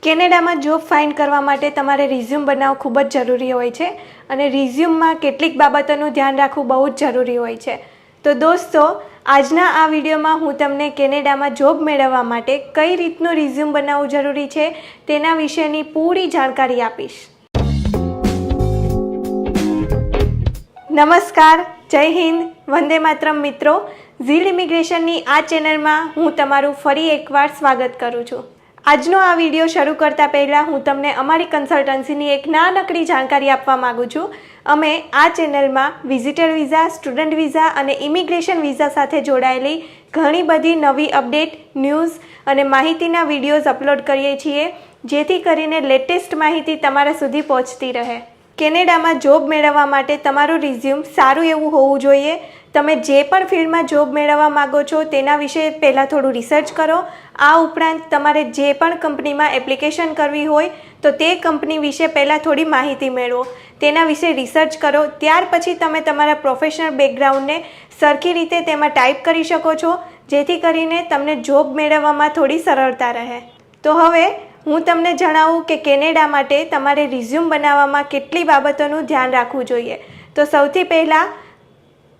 કેનેડામાં job find કરવા માટે તમારે રિઝ્યુમ બનાવવું ખૂબ જ જરૂરી હોય છે અને રિઝ્યુમમાં કેટલીક બાબતોનું ધ્યાન રાખવું બહુ જ જરૂરી હોય છે. તો દોસ્તો, આજના આ વિડીયોમાં હું તમને કેનેડામાં જોબ મેળવવા માટે કઈ રીતનું રિઝ્યુમ બનાવવું જરૂરી છે તેના વિશેની પૂરી જાણકારી આપીશ. નમસ્કાર, જય હિન્દ, વંદે માતરમ મિત્રો. ઝીલ ઇમિગ્રેશનની આ ચેનલમાં હું તમારું ફરી એકવાર સ્વાગત કરું છું. આજનો આ વિડીયો શરૂ કરતાં પહેલાં હું તમને અમારી કન્સલ્ટન્સીની એક નાનકડી જાણકારી આપવા માગું છું. અમે આ ચેનલમાં વિઝિટર વિઝા, સ્ટુડન્ટ વિઝા અને ઇમિગ્રેશન વિઝા સાથે જોડાયેલી ઘણી બધી નવી અપડેટ, ન્યૂઝ અને માહિતીના વિડીયોઝ અપલોડ કરીએ છીએ, જેથી કરીને લેટેસ્ટ માહિતી તમારા સુધી પહોંચતી રહે. કેનેડામાં જોબ મેળવવા માટે તમારું રિઝ્યુમ સારું એવું હોવું જોઈએ. તમે જે પણ ફિલ્ડમાં જોબ મેળવવા માગો છો તેના વિશે પહેલાં થોડું રિસર્ચ કરો. આ ઉપરાંત તમારે જે પણ કંપનીમાં એપ્લિકેશન કરવી હોય તો તે કંપની વિશે પહેલાં થોડી માહિતી મેળવો, તેના વિશે રિસર્ચ કરો. ત્યાર પછી તમે તમારા પ્રોફેશનલ બેકગ્રાઉન્ડને સરખી રીતે તેમાં ટાઈપ કરી શકો છો, જેથી કરીને તમને જોબ મેળવવામાં થોડી સરળતા રહે. તો હવે હું તમને જણાવું કે કેનેડા માટે તમારે રિઝ્યુમ બનાવવામાં કેટલી બાબતોનું ધ્યાન રાખવું જોઈએ. તો સૌથી પહેલાં,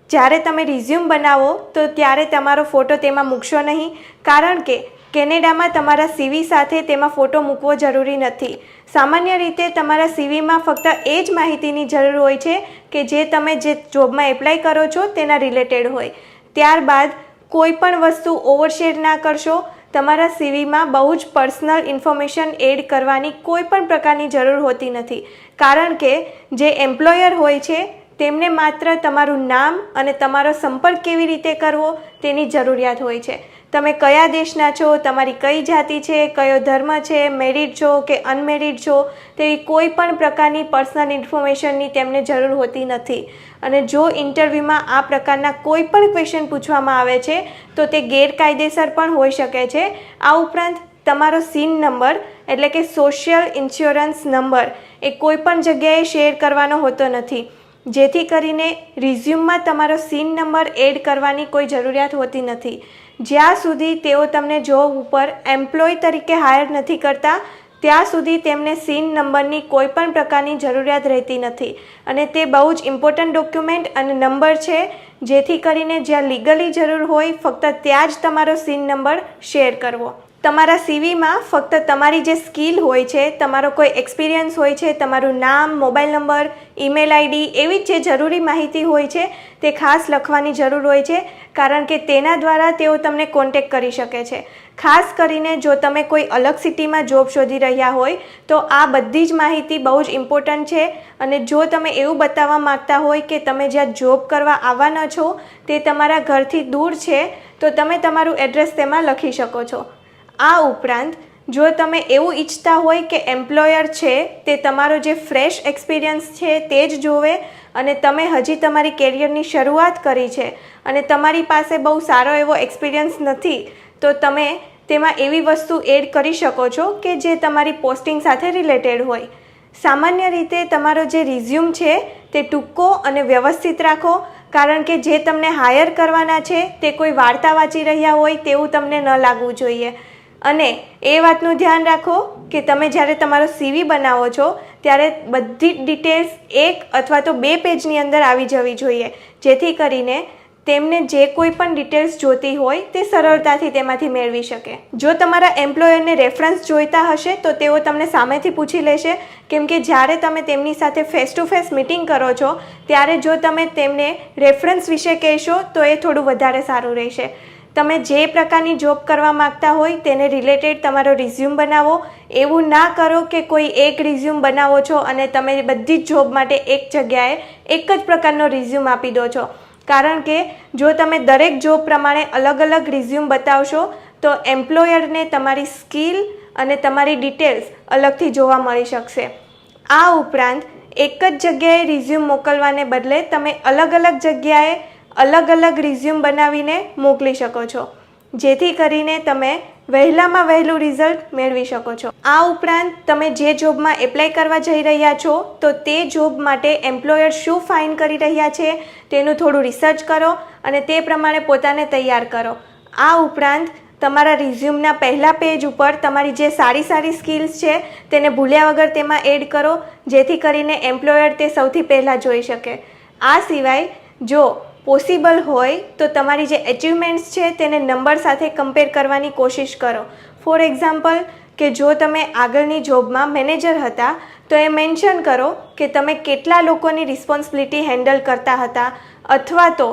જ્યારે તમે રિઝ્યુમ બનાવો તો ત્યારે તમારો ફોટો તેમાં મૂકશો નહીં, કારણ કે કેનેડામાં તમારા સીવી સાથે તેમાં ફોટો મૂકવો જરૂરી નથી. સામાન્ય રીતે તમારા સીવીમાં ફક્ત એ જ માહિતીની જરૂર હોય છે કે જે તમે જે જોબમાં એપ્લાય કરો છો તેના રિલેટેડ હોય. ત્યારબાદ કોઈ પણ વસ્તુ ઓવરશેર ના કરશો. તમારા સીવીમાં બહુ જ પર્સનલ ઇન્ફોર્મેશન એડ કરવાની કોઈ પણ પ્રકારની જરૂર હોતી નથી, કારણ કે જે એમ્પ્લોયર હોય છે તેમને માત્ર તમારું નામ અને તમારો સંપર્ક કેવી રીતે કરવો તેની જરૂરિયાત હોય છે. તમે કયા દેશના છો, તમારી કઈ જાતિ છે, કયો ધર્મ છે, મેરિડ છો કે અનમેરિડ છો, તેવી કોઈ પણ પ્રકારની પર્સનલ ઇન્ફોર્મેશનની તેમને જરૂર હોતી નથી. અને જો ઇન્ટરવ્યૂમાં આ પ્રકારના કોઈ પણ ક્વેશ્ચન પૂછવામાં આવે છે તો તે ગેરકાયદેસર પણ હોઈ શકે છે. આ ઉપરાંત તમારો સીન નંબર એટલે કે સોશિયલ ઇન્સ્યોરન્સ નંબર એ કોઈ પણ જગ્યાએ શેર કરવાનો હોતો નથી, જેથી કરીને રિઝ્યુમમાં તમારો સીન નંબર એડ કરવાની કોઈ જરૂરિયાત હોતી નથી. જ્યાં સુધી તેઓ તમને જોબ ઉપર એમ્પ્લોય તરીકે હાયર નથી કરતા ત્યાં સુધી તેમને સીન નંબરની કોઈ પણ પ્રકારની જરૂરિયાત રહેતી નથી. અને તે બહુ જ ઇમ્પોર્ટન્ટ ડોક્યુમેન્ટ અને નંબર છે, જેથી કરીને જ્યાં લીગલી જરૂર હોય ફક્ત ત્યાં જ તમારો સીન નંબર શેર કરવો. તમારા સીવીમાં ફક્ત તમારી જે સ્કિલ હોય છે, તમારો કોઈ એક્સપિરિયન્સ હોય છે, તમારું નામ, મોબાઈલ નંબર, ઈમેલ આઈડી એવી જે જરૂરી માહિતી હોય છે તે ખાસ લખવાની જરૂર હોય છે, કારણ કે તેના દ્વારા તેઓ તમને કોન્ટેક્ટ કરી શકે છે. ખાસ કરીને જો તમે કોઈ અલગ સિટીમાં જોબ શોધી રહ્યા હોય તો આ બધી જ માહિતી બહુ જ ઇમ્પોર્ટન્ટ છે. અને જો તમે એવું બતાવવા માગતા હોય કે તમે જ્યાં જોબ કરવા આવવાના છો તે તમારા ઘરથી દૂર છે તો તમે તમારું એડ્રેસ તેમાં લખી શકો છો. આ ઉપરાંત જો તમે એવું ઈચ્છતા હોય કે એમ્પ્લોયર છે તે તમારો જે ફ્રેશ એક્સપિરિયન્સ છે તે જ જોવે અને તમે હજી તમારી કેરિયરની શરૂઆત કરી છે અને તમારી પાસે બહુ સારો એવો એક્સપિરિયન્સ નથી, તો તમે તેમાં એવી વસ્તુ એડ કરી શકો છો કે જે તમારી પોસ્ટિંગ સાથે રિલેટેડ હોય. સામાન્ય રીતે તમારો જે રિઝ્યુમ છે તે ટૂંકો અને વ્યવસ્થિત રાખો, કારણ કે જે તમને હાયર કરવાના છે તે કોઈ વાર્તા વાંચી રહ્યા હોય તેવું તમને ન લાગવું જોઈએ. અને એ વાતનું ધ્યાન રાખો કે તમે જ્યારે તમારો સીવી બનાવો છો ત્યારે બધી જ ડિટેલ્સ 1 અથવા તો 2 પેજની અંદર આવી જવી જોઈએ, જેથી કરીને તેમને જે કોઈ પણ ડિટેલ્સ જોતી હોય તે સરળતાથી તેમાંથી મેળવી શકે. જો તમારા એમ્પ્લોયરને રેફરન્સ જોઈતા હશે તો તેઓ તમને સામેથી પૂછી લેશે, કેમ કે જ્યારે તમે તેમની સાથે ફેસ ટુ ફેસ મિટિંગ કરો છો ત્યારે જો તમે તેમને રેફરન્સ વિશે કહેશો તો એ થોડું વધારે સારું રહેશે. તમે જે પ્રકારની જોબ કરવા માગતા હોય તેને રિલેટેડ તમારો રિઝ્યુમ બનાવો. એવું ના કરો કે કોઈ એક રિઝ્યુમ બનાવો છો અને તમે બધી જ જોબ માટે એક જગ્યાએ એક જ પ્રકારનો રિઝ્યુમ આપી દો છો, કારણ કે જો તમે દરેક જોબ પ્રમાણે અલગ અલગ રિઝ્યુમ બતાવશો તો એમ્પ્લોયરને તમારી સ્કિલ અને તમારી ડિટેલ્સ અલગથી જોવા મળી શકશે. આ ઉપરાંત એક જ જગ્યાએ રિઝ્યુમ મોકલવાને બદલે તમે અલગ અલગ જગ્યાએ અલગ અલગ રિઝ્યુમ બનાવીને મોકલી શકો છો, જેથી કરીને તમે વહેલામાં વહેલું રિઝલ્ટ મેળવી શકો છો. આ ઉપરાંત તમે જે જોબમાં એપ્લાય કરવા જઈ રહ્યા છો તો તે જોબ માટે એમ્પ્લોયર શું ફાઇન્ડ કરી રહ્યા છે તેનું થોડું રિસર્ચ કરો અને તે પ્રમાણે પોતાને તૈયાર કરો. આ ઉપરાંત તમારા રિઝ્યુમના પહેલા પેજ ઉપર તમારી જે સારી સારી સ્કિલ્સ છે તેને ભૂલ્યા વગર તેમાં એડ કરો, જેથી કરીને એમ્પ્લોયર તે સૌથી પહેલાં જોઈ શકે. આ સિવાય જો પોસિબલ હોય તો તમારી જે એચિવમેન્ટ્સ છે તેને નંબર સાથે કમ્પેર કરવાની કોશિશ કરો. ફોર એક્ઝામ્પલ કે જો તમે આગળની જોબમાં મેનેજર હતા તો એ મેન્શન કરો કે તમે કેટલા લોકોની રિસ્પોન્સિબિલિટી હેન્ડલ કરતા હતા, અથવા તો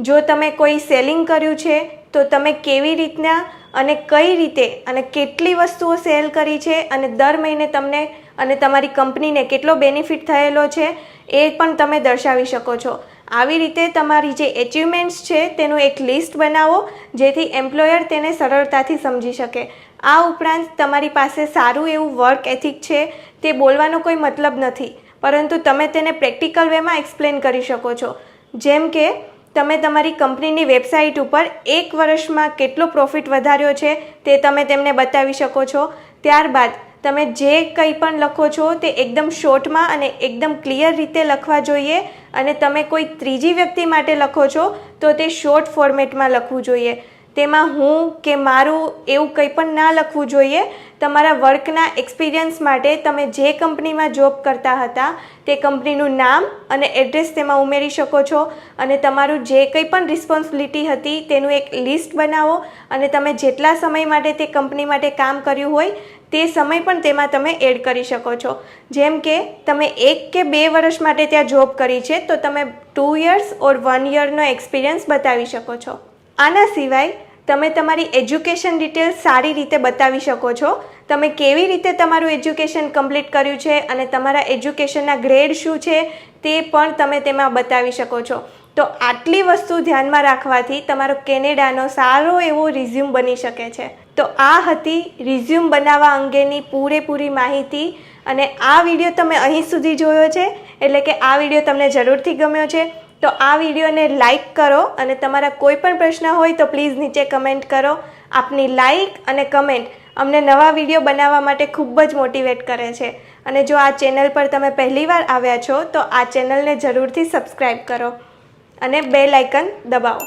જો તમે કોઈ સેલિંગ કર્યું છે તો તમે કેવી રીતના અને કઈ રીતે અને કેટલી વસ્તુઓ સેલ કરી છે અને દર મહિને તમને અને તમારી કંપનીને કેટલો બેનિફિટ થયેલો છે એ પણ તમે દર્શાવી શકો છો. આવી રીતે તમારી જે એચિવમેન્ટ્સ છે તેનું એક લિસ્ટ બનાવો, જેથી એમ્પ્લોયર તેને સરળતાથી સમજી શકે. આ ઉપરાંત તમારી પાસે સારું એવું વર્ક એથિક છે તે બોલવાનો કોઈ મતલબ નથી, પરંતુ તમે તેને પ્રેક્ટિકલ વેમાં એક્સપ્લેન કરી શકો છો. જેમ કે તમે તમારી કંપનીની વેબસાઇટ ઉપર 1 વર્ષમાં કેટલો પ્રોફિટ વધાર્યો છે તે તમે તેમને બતાવી શકો છો. ત્યારબાદ તમે જે કંઈ પણ લખો છો તે એકદમ શોર્ટમાં અને એકદમ ક્લિયર રીતે લખવા જોઈએ, અને તમે કોઈ ત્રીજી વ્યક્તિ માટે લખો છો તો તે શોર્ટ ફોર્મેટમાં લખવું જોઈએ. તેમાં હું કે મારું એવું કંઈ પણ ના લખવું જોઈએ. તમારા વર્કના એક્સપિરિયન્સ માટે તમે જે કંપનીમાં જોબ કરતા હતા તે કંપનીનું નામ અને એડ્રેસ તેમાં ઉમેરી શકો છો, અને તમારું જે કંઈ પણ રિસ્પોન્સિબિલિટી હતી તેનું એક લિસ્ટ બનાવો, અને તમે જેટલા સમય માટે તે કંપની માટે કામ કર્યું હોય તે સમય પણ તેમાં તમે એડ કરી શકો છો. જેમ કે તમે 1 કે 2 વર્ષ માટે ત્યાં જોબ કરી છે તો તમે 2 years ઓર 1 yearનો એક્સપિરિયન્સ બતાવી શકો છો. આના સિવાય તમે તમારી એજ્યુકેશન ડિટેલ્સ સારી રીતે બતાવી શકો છો. તમે કેવી રીતે તમારું એજ્યુકેશન કમ્પ્લીટ કર્યું છે અને તમારા એજ્યુકેશનના ગ્રેડ શું છે તે પણ તમે તેમાં બતાવી શકો છો. તો આટલી વસ્તુ ધ્યાનમાં રાખવાથી તમારો કેનેડાનો સારો એવો રિઝ્યુમ બની શકે છે. તો આ હતી રિઝ્યુમ બનાવવા અંગેની પૂરેપૂરી માહિતી, અને આ વિડીયો તમે અહીં સુધી જોયો છે એટલે કે આ વિડીયો તમને જરૂરથી ગમ્યો છે. તો આ વિડીયોને લાઇક કરો, અને તમારા કોઈ પણ પ્રશ્ન હોય તો પ્લીઝ નીચે કમેન્ટ કરો. આપની લાઇક અને કમેન્ટ અમને નવા વિડીયો બનાવવા માટે ખૂબ જ મોટિવેટ કરે છે. અને જો આ ચેનલ પર તમે પહેલીવાર આવ્યા છો તો આ ચેનલને જરૂરથી સબસ્ક્રાઈબ કરો અને બેલ આઇકન દબાવો,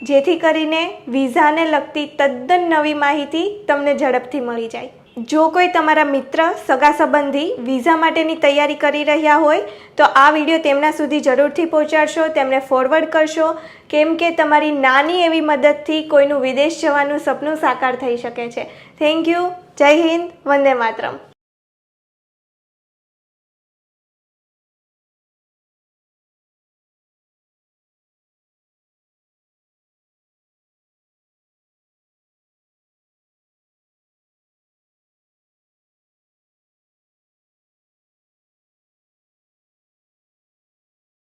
જેથી કરીને વિઝાને લગતી તદ્દન નવી માહિતી તમને ઝડપથી મળી જાય. જો કોઈ તમારા મિત્ર, સગા સંબંધી વિઝા માટેની તૈયારી કરી રહ્યા હોય તો આ વિડીયો તેમના સુધી જરૂરથી પહોંચાડશો, તેમને ફોરવર્ડ કરશો, કેમ કે તમારી નાની એવી મદદથી કોઈનું વિદેશ જવાનું સપનું સાકાર થઈ શકે છે. Thank you. જય હિન્દ. વંદે માતરમ.